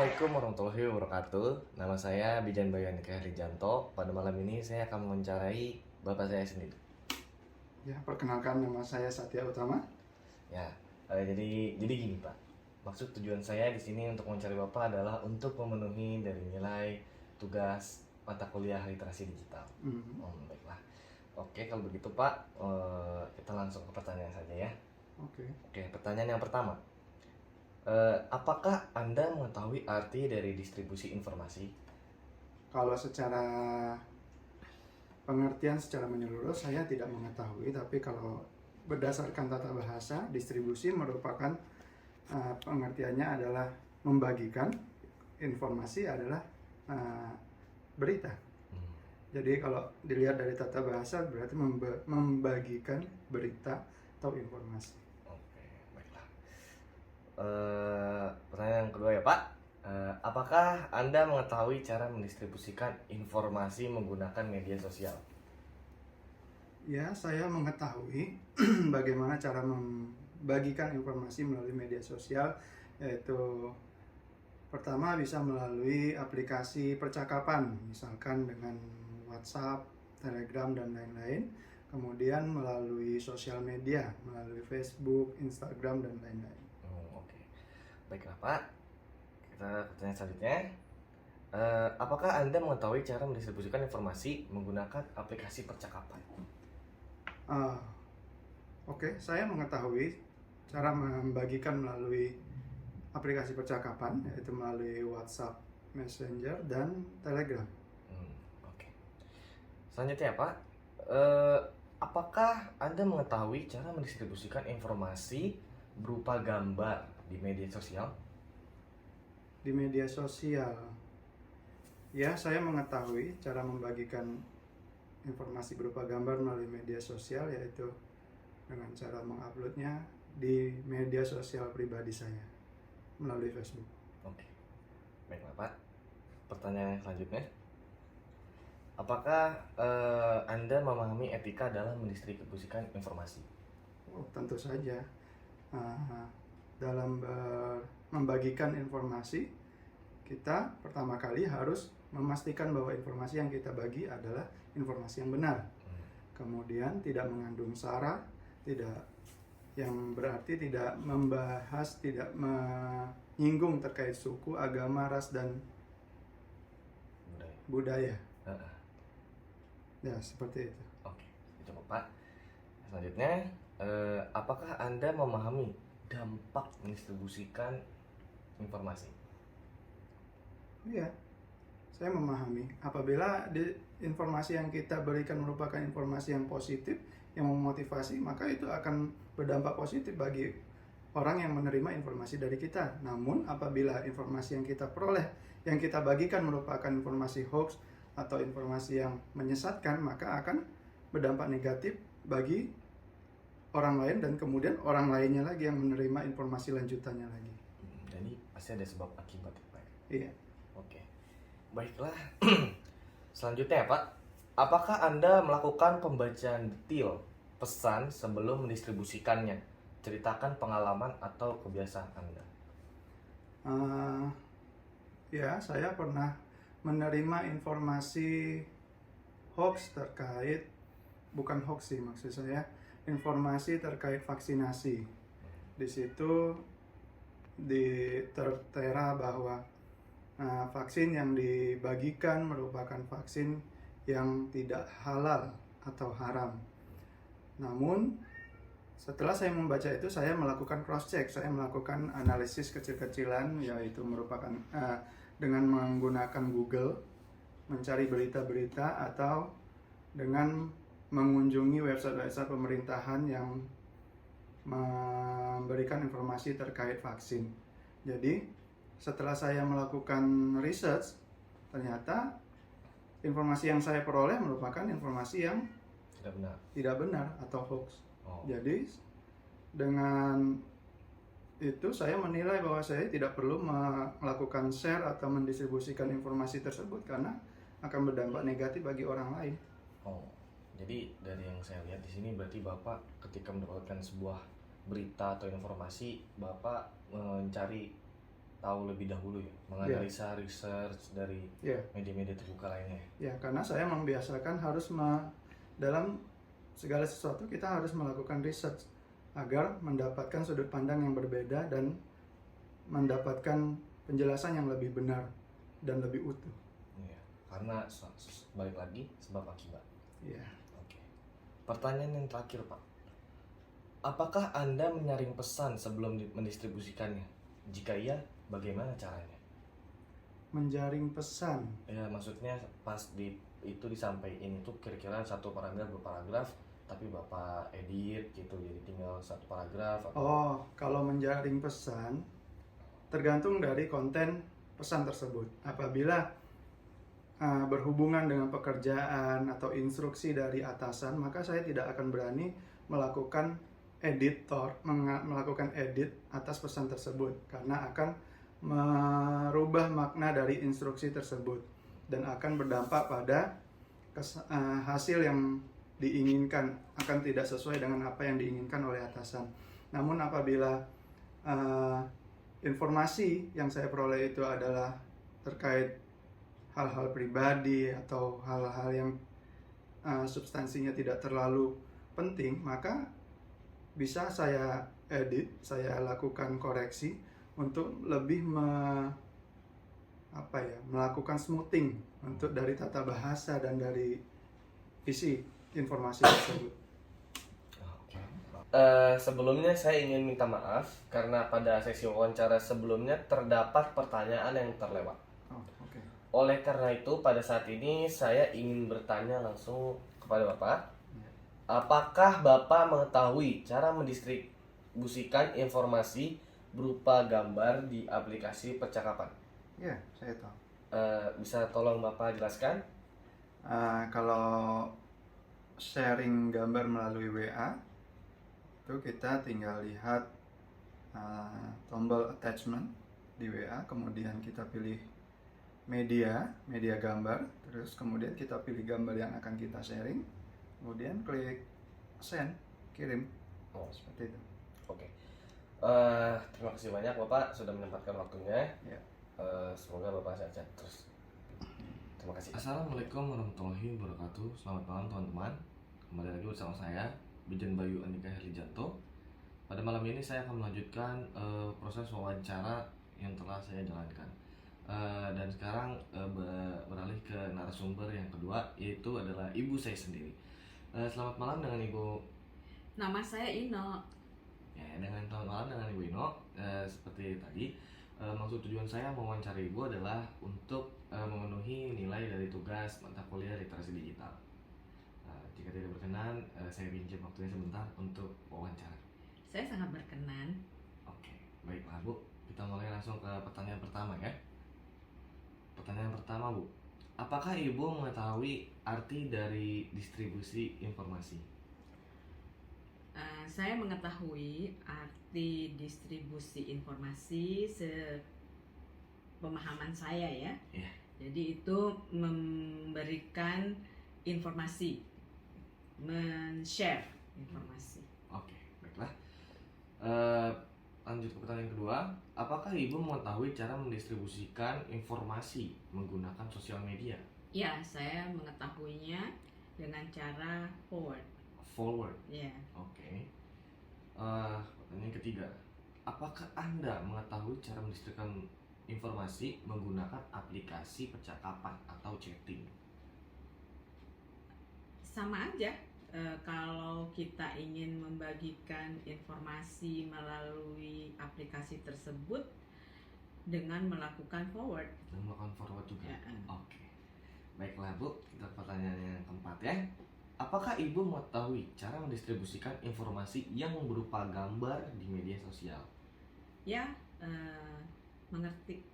Assalamualaikum warahmatullahi wabarakatuh. Nama saya Bijan Bayanika Herijanto. Pada malam ini saya akan mewawancarai bapak saya sendiri. Ya, perkenalkan nama saya Satya Utama. Ya, jadi gini Pak. Maksud tujuan saya di sini untuk mencari bapak adalah untuk memenuhi dari nilai tugas mata kuliah literasi digital. Baiklah. Oke, kalau begitu Pak, kita langsung ke pertanyaan saja ya. Oke. Oke, pertanyaan yang pertama. Apakah Anda mengetahui arti dari distribusi informasi? Kalau secara pengertian secara menyeluruh saya tidak mengetahui, tapi kalau berdasarkan tata bahasa, distribusi merupakan pengertiannya adalah membagikan informasi adalah berita. Jadi kalau dilihat dari tata bahasa berarti membagikan berita atau informasi. Pertanyaan yang kedua ya Pak, apakah Anda mengetahui cara mendistribusikan informasi menggunakan media sosial? Ya, saya mengetahui bagaimana cara membagikan informasi melalui media sosial, yaitu pertama bisa melalui aplikasi percakapan, misalkan dengan WhatsApp, Telegram, dan lain-lain. Kemudian melalui sosial media, melalui Facebook, Instagram, dan lain-lain. Oke. Baiklah Pak, kita pertanyaan selanjutnya. Apakah Anda mengetahui cara mendistribusikan informasi menggunakan aplikasi percakapan? Oke, saya mengetahui cara membagikan melalui aplikasi percakapan, yaitu melalui WhatsApp, Messenger, dan Telegram. Oke. Selanjutnya Pak, apakah Anda mengetahui cara mendistribusikan informasi berupa gambar di media sosial? Di media sosial, ya, saya mengetahui cara membagikan informasi berupa gambar melalui media sosial, yaitu dengan cara menguploadnya di media sosial pribadi saya melalui Facebook. Oke. Baiklah Pak, pertanyaan selanjutnya, apakah Anda memahami etika dalam mendistribusikan informasi? Tentu saja. Dalam membagikan informasi, kita pertama kali harus memastikan bahwa informasi yang kita bagi adalah informasi yang benar. Kemudian tidak mengandung sara, yang berarti tidak membahas, tidak menyinggung terkait suku, agama, ras, dan budaya. Ya, seperti itu. Oke, coba Pak. Selanjutnya, apakah Anda memahami dampak mendistribusikan informasi? Iya, saya memahami. Apabila informasi yang kita berikan merupakan informasi yang positif, yang memotivasi, maka itu akan berdampak positif bagi orang yang menerima informasi dari kita. Namun apabila informasi yang kita peroleh, yang kita bagikan merupakan informasi hoax atau informasi yang menyesatkan, maka akan berdampak negatif bagi orang lain, dan kemudian orang lainnya lagi yang menerima informasi lanjutannya lagi. Jadi pasti ada sebab akibat ya Pak? Iya. Oke, baiklah. Selanjutnya ya Pak, apakah Anda melakukan pembacaan detail pesan sebelum mendistribusikannya? Ceritakan pengalaman atau kebiasaan Anda. Ya, saya pernah menerima informasi hoax terkait, bukan hoax sih maksud saya, informasi terkait vaksinasi. Di situ tertera bahwa vaksin yang dibagikan merupakan vaksin yang tidak halal atau haram. Namun setelah saya membaca itu, saya melakukan cross check, saya melakukan analisis kecil-kecilan, yaitu merupakan dengan menggunakan Google, mencari berita-berita, atau dengan mengunjungi website-website pemerintahan yang memberikan informasi terkait vaksin. Jadi setelah saya melakukan research, ternyata informasi yang saya peroleh merupakan informasi yang tidak benar atau hoax. Jadi dengan itu saya menilai bahwa saya tidak perlu melakukan share atau mendistribusikan informasi tersebut karena akan berdampak negatif bagi orang lain. Jadi dari yang saya lihat di sini berarti Bapak ketika mendapatkan sebuah berita atau informasi, Bapak mencari tahu lebih dahulu ya, menganalisa research dari media-media terbuka lainnya. Ya, karena saya membiasakan harus dalam segala sesuatu kita harus melakukan research agar mendapatkan sudut pandang yang berbeda dan mendapatkan penjelasan yang lebih benar dan lebih utuh. Iya, karena balik lagi sebab akibat. Iya. Oke. Pertanyaan yang terakhir, Pak. Apakah Anda menyaring pesan sebelum mendistribusikannya? Jika iya, bagaimana caranya? Menjaring pesan. Ya, maksudnya pas itu disampaikan itu kira-kira 1 paragraf 2 paragraf, tapi Bapak edit gitu jadi tinggal 1 paragraf atau... Oh, kalau menjaring pesan tergantung dari konten pesan tersebut. Apabila berhubungan dengan pekerjaan atau instruksi dari atasan, maka saya tidak akan berani melakukan melakukan edit atas pesan tersebut karena akan merubah makna dari instruksi tersebut dan akan berdampak pada hasil yang diinginkan, akan tidak sesuai dengan apa yang diinginkan oleh atasan. Namun apabila informasi yang saya peroleh itu adalah terkait hal-hal pribadi atau hal-hal yang substansinya tidak terlalu penting, maka bisa saya edit, saya lakukan koreksi untuk lebih melakukan smoothing untuk dari tata bahasa dan dari isi informasi tersebut. Sebelumnya saya ingin minta maaf karena pada sesi wawancara sebelumnya terdapat pertanyaan yang terlewat. Oleh karena itu pada saat ini saya ingin bertanya langsung kepada Bapak. Apakah Bapak mengetahui cara mendistribusikan informasi berupa gambar di aplikasi percakapan? Ya, saya tahu. Bisa tolong Bapak jelaskan? Kalau sharing gambar melalui WA, itu kita tinggal lihat tombol attachment di WA, kemudian kita pilih media gambar, terus kemudian kita pilih gambar yang akan kita sharing, kemudian klik send, kirim. Seperti itu. Oke. Terima kasih banyak Bapak sudah menyempatkan waktunya. Ya. Semoga Bapak sehat terus. Terima kasih. Assalamualaikum warahmatullahi wabarakatuh. Selamat malam teman-teman. Kembali lagi bersama saya Bijen Bayu Andika Herlijanto. Pada malam ini saya akan melanjutkan proses wawancara yang telah saya jalankan. Dan sekarang beralih ke narasumber yang kedua, yaitu adalah ibu saya sendiri. Selamat malam dengan Ibu. Nama saya Ino. Ya, dengan selamat malam dengan Ibu Ino. Seperti tadi, maksud tujuan saya mewawancari Ibu adalah untuk memenuhi nilai dari tugas mata kuliah literasi digital. Jika tidak berkenan, saya pinjam waktunya sebentar untuk wawancara. Saya sangat berkenan. Oke, baiklah Bu. Kita mulai langsung ke pertanyaan pertama ya. Pertanyaan pertama Bu, apakah Ibu mengetahui arti dari distribusi informasi? Saya mengetahui arti distribusi informasi sepemahaman saya ya. Yeah. Jadi itu memberikan informasi, men-share informasi. Oke, baiklah. Lanjut ke pertanyaan kedua, apakah Ibu mengetahui cara mendistribusikan informasi menggunakan sosial media? Ya, saya mengetahuinya dengan cara forward. Ya. Oke. Pertanyaan ketiga, apakah Anda mengetahui cara mendistribusikan informasi menggunakan aplikasi percakapan atau chatting? Sama aja. Kalau kita ingin membagikan informasi melalui aplikasi tersebut dengan melakukan forward. Dan melakukan forward juga. Ya. Oke. Baiklah Bu, kita pertanyaan yang keempat ya. Apakah Ibu mengetahui cara mendistribusikan informasi yang berupa gambar di media sosial? Ya, mengerti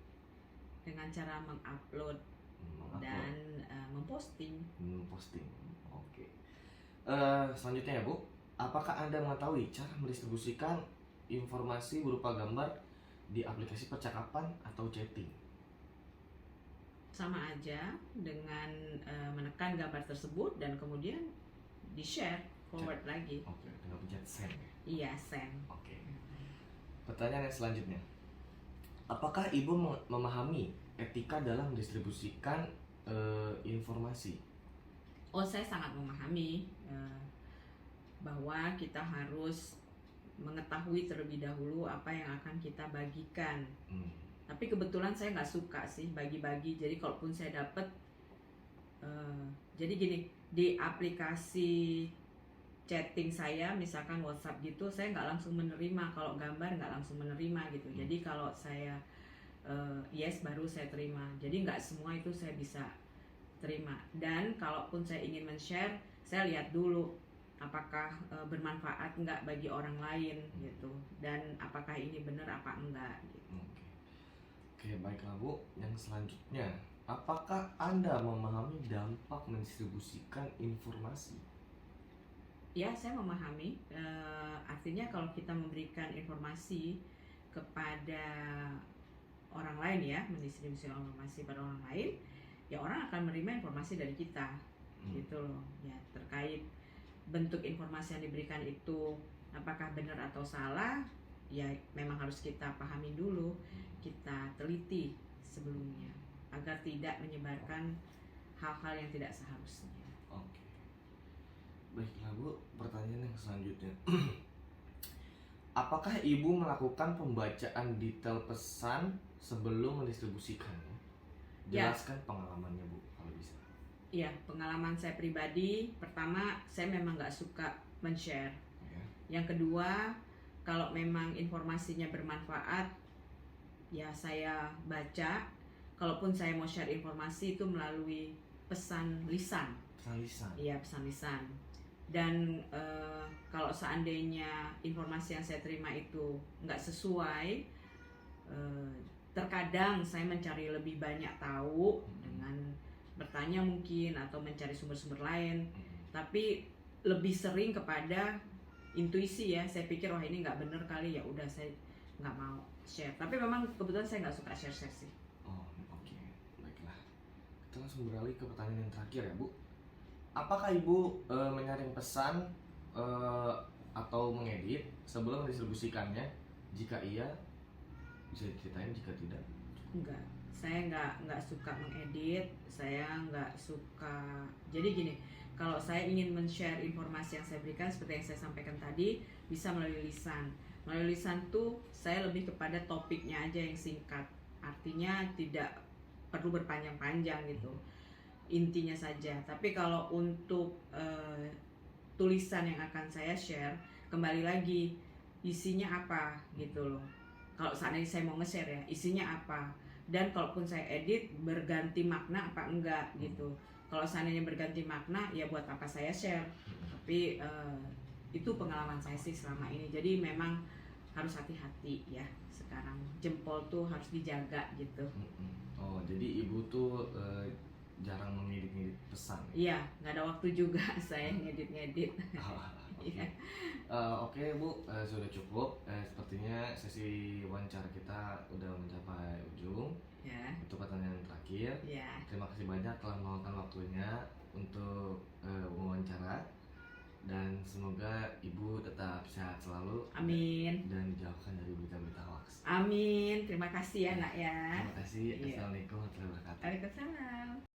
dengan cara mengupload dan memposting. Oke. Selanjutnya ya Bu, apakah Anda mengetahui cara mendistribusikan informasi berupa gambar di aplikasi percakapan atau chatting? Sama aja dengan menekan gambar tersebut dan kemudian di-share forward lagi. Oke, dengan pencet send. Iya, send. Oke. Pertanyaan yang selanjutnya, Apakah ibu memahami etika dalam mendistribusikan informasi? Oh, saya sangat memahami bahwa kita harus mengetahui terlebih dahulu apa yang akan kita bagikan. Tapi kebetulan saya nggak suka sih bagi-bagi. Jadi kalaupun saya dapat, jadi gini, di aplikasi chatting saya, misalkan WhatsApp gitu, saya nggak langsung menerima. Kalau gambar nggak langsung menerima gitu. Jadi kalau saya yes baru saya terima. Jadi nggak semua itu saya bisa terima. Dan kalaupun saya ingin men-share, saya lihat dulu apakah bermanfaat nggak bagi orang lain gitu. Dan apakah ini benar apa enggak gitu. Oke, baiklah Bu. Yang selanjutnya, apakah Anda memahami dampak mendistribusikan informasi? Ya, saya memahami. Artinya kalau kita memberikan informasi kepada orang lain ya, mendistribusikan informasi pada orang lain, ya orang akan menerima informasi dari kita, gitu loh. Ya, terkait bentuk informasi yang diberikan itu apakah benar atau salah, ya memang harus kita pahami dulu, kita teliti sebelumnya agar tidak menyebarkan hal-hal yang tidak seharusnya. Oke. Baiklah Bu, pertanyaan yang selanjutnya. Apakah Ibu melakukan pembacaan detail pesan sebelum mendistribusikannya? Ya. Jelaskan pengalamannya Bu, kalau bisa. Iya, pengalaman saya pribadi, pertama saya memang nggak suka men-share. Ya. Yang kedua, kalau memang informasinya bermanfaat, ya saya baca. Kalaupun saya mau share informasi itu melalui pesan lisan. Pesan lisan? Iya, pesan lisan. Dan kalau seandainya informasi yang saya terima itu nggak sesuai, terkadang saya mencari lebih banyak tahu dengan bertanya mungkin atau mencari sumber-sumber lain. Tapi lebih sering kepada intuisi ya. Saya pikir wah ini nggak bener kali, ya udah saya nggak mau share. Tapi memang kebetulan saya nggak suka share sih. Oh, oke. Baiklah. Kita langsung beralih ke pertanyaan yang terakhir ya Bu. Apakah Ibu menyaring pesan atau mengedit sebelum mendistribusikannya? Jika iya, bisa diceritain. Jika tidak? Enggak. Saya nggak suka mengedit. Saya nggak suka. Jadi gini, kalau saya ingin men-share informasi yang saya berikan seperti yang saya sampaikan tadi, bisa melalui lisan. Melalui lisan tuh saya lebih kepada topiknya aja yang singkat. Artinya tidak perlu berpanjang-panjang gitu. Intinya saja. Tapi kalau untuk tulisan yang akan saya share, kembali lagi isinya apa gitu loh. Kalau seandainya saya mau nge-share ya, isinya apa. Dan kalaupun saya edit, berganti makna apa enggak gitu. Kalau seandainya berganti makna, ya buat apa saya share. Tapi itu pengalaman saya sih selama ini. Jadi memang harus hati-hati ya. Sekarang jempol tuh harus dijaga gitu. Oh, jadi Ibu tuh jarang mengedit-ngedit pesan? Iya, nggak ada waktu juga saya ngedit-ngedit. Oke. Oke Bu, sudah cukup. Sepertinya sesi wawancara kita udah mencapai ujung. Ya. Itu pertanyaan terakhir. Ya. Terima kasih banyak telah meluangkan waktunya untuk wawancara. Dan semoga Ibu tetap sehat selalu. Amin. Dan dijauhkan dari berita-berita hoax. Amin. Terima kasih ya nak ya. Terima kasih. Iya. Assalamualaikum warahmatullahi wabarakatuh. Waalaikumsalam.